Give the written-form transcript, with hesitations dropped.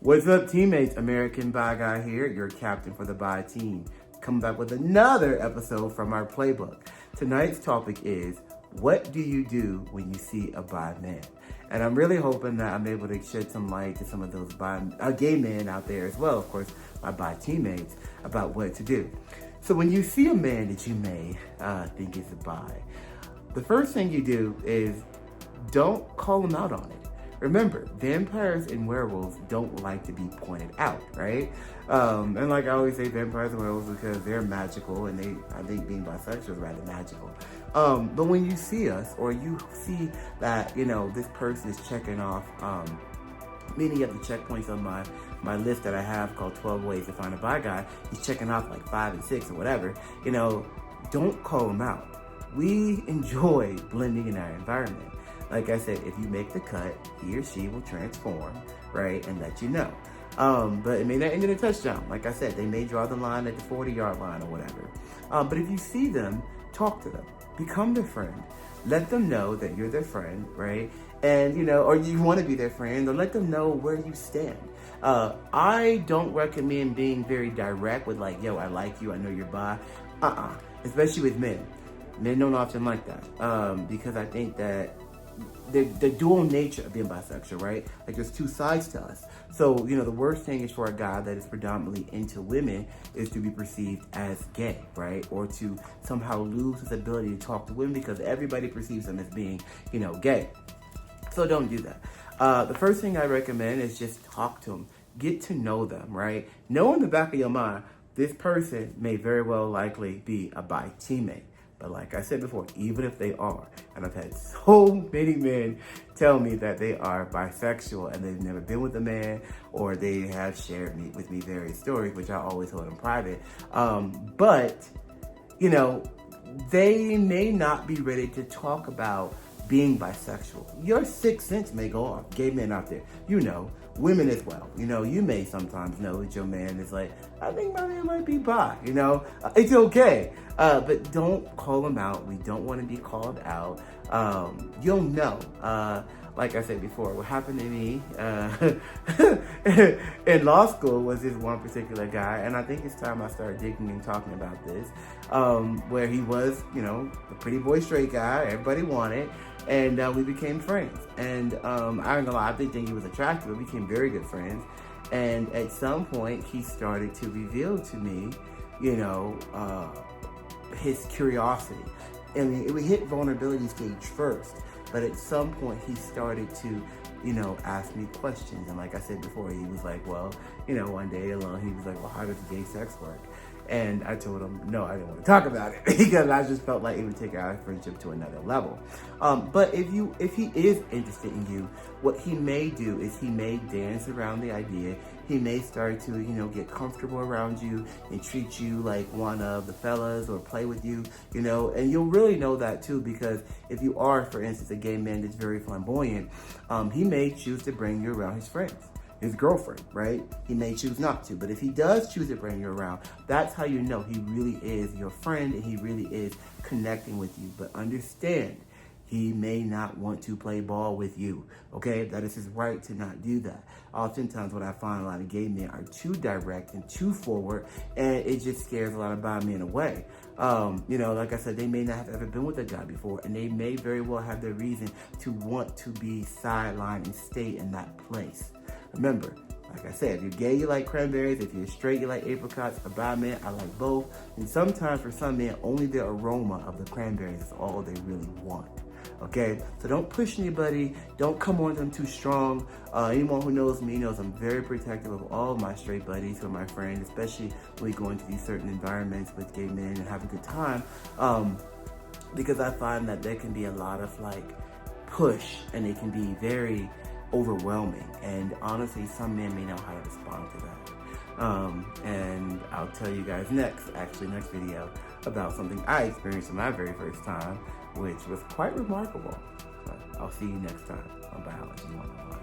What's up, teammates? American BiGuy here, your captain for the Bi team. Coming back with another episode from our playbook. Tonight's topic is, what do you do when you see a bi man? And I'm really hoping that I'm able to shed some light to some of those gay men out there as well, of course, my bi teammates, about what to do. So when you see a man that you may think is a bi, the first thing you do is don't call him out on it. Remember, vampires and werewolves don't like to be pointed out, right? And like I always say, vampires and werewolves because they're magical, and I think being bisexual is rather magical. But when you see us, or you see that, this person is checking off many of the checkpoints on my list that I have called 12 Ways to Find a Bi Guy, he's checking off like 5 and 6 or whatever, don't call him out. We enjoy blending in our environment. Like I said, if you make the cut, he or she will transform, right, and let you know. But it may not end in a touchdown. Like I said, they may draw the line at the 40-yard line or whatever. But if you see them, talk to them. Become their friend. Let them know that you're their friend, right? And, or you want to be their friend, or let them know where you stand. I don't recommend being very direct with like, yo, I like you, I know you're bi. Especially with men. Men don't often like that. Because I think that the dual nature of being bisexual, right? Like there's two sides to us. So, the worst thing is for a guy that is predominantly into women is to be perceived as gay, right? Or to somehow lose his ability to talk to women because everybody perceives him as being, gay. So don't do that. The first thing I recommend is just talk to them. Get to know them, right? Know in the back of your mind, this person may very well likely be a bi teammate. But like I said before, even if they are, and I've had so many men tell me that they are bisexual and they've never been with a man, or they have shared with me various stories, which I always hold in private. But they may not be ready to talk about being bisexual. Your sixth sense may go off. Gay men out there, women as well. You may sometimes know that your man is like, I think my man might be bi, it's okay. But don't call them out. We don't want to be called out. You'll know. Like I said before, what happened to me in law school was this one particular guy, and I think it's time I started digging and talking about this, where he was, a pretty boy straight guy, everybody wanted, and we became friends. And I ain't gonna lie, I didn't think he was attractive, but we became very good friends. And at some point, he started to reveal to me, his curiosity. And we hit vulnerability stage first. But at some point, he started to, ask me questions. And like I said before, he was like, well, one day alone, he was like, well, how does gay sex work? And I told him, no, I didn't want to talk about it because I just felt like it would take our friendship to another level. But if he is interested in you, what he may do is he may dance around the idea. He may start to, get comfortable around you and treat you like one of the fellas or play with you, and you'll really know that too, because if you are, for instance, a gay man that's very flamboyant, he may choose to bring you around his friends. His girlfriend, right? He may choose not to, but if he does choose to bring you around, that's how you know he really is your friend and he really is connecting with you. But understand, he may not want to play ball with you, okay? That is his right to not do that. Oftentimes what I find a lot of gay men are too direct and too forward, and it just scares a lot of bi men away. Like I said, they may not have ever been with a guy before, and they may very well have their reason to want to be sidelined and stay in that place. Remember, like I said, if you're gay, you like cranberries. If you're straight, you like apricots. A bi man, I like both. And sometimes for some men, only the aroma of the cranberries is all they really want. Okay? So don't push anybody. Don't come on them too strong. Anyone who knows me knows I'm very protective of all of my straight buddies who are my friends, especially when we go into these certain environments with gay men and have a good time. Because I find that there can be a lot of push, and it can be very overwhelming, and honestly some men may know how to respond to that. And I'll tell you guys next video about something I experienced for my very first time, which was quite remarkable. But I'll see you next time on Biology 101.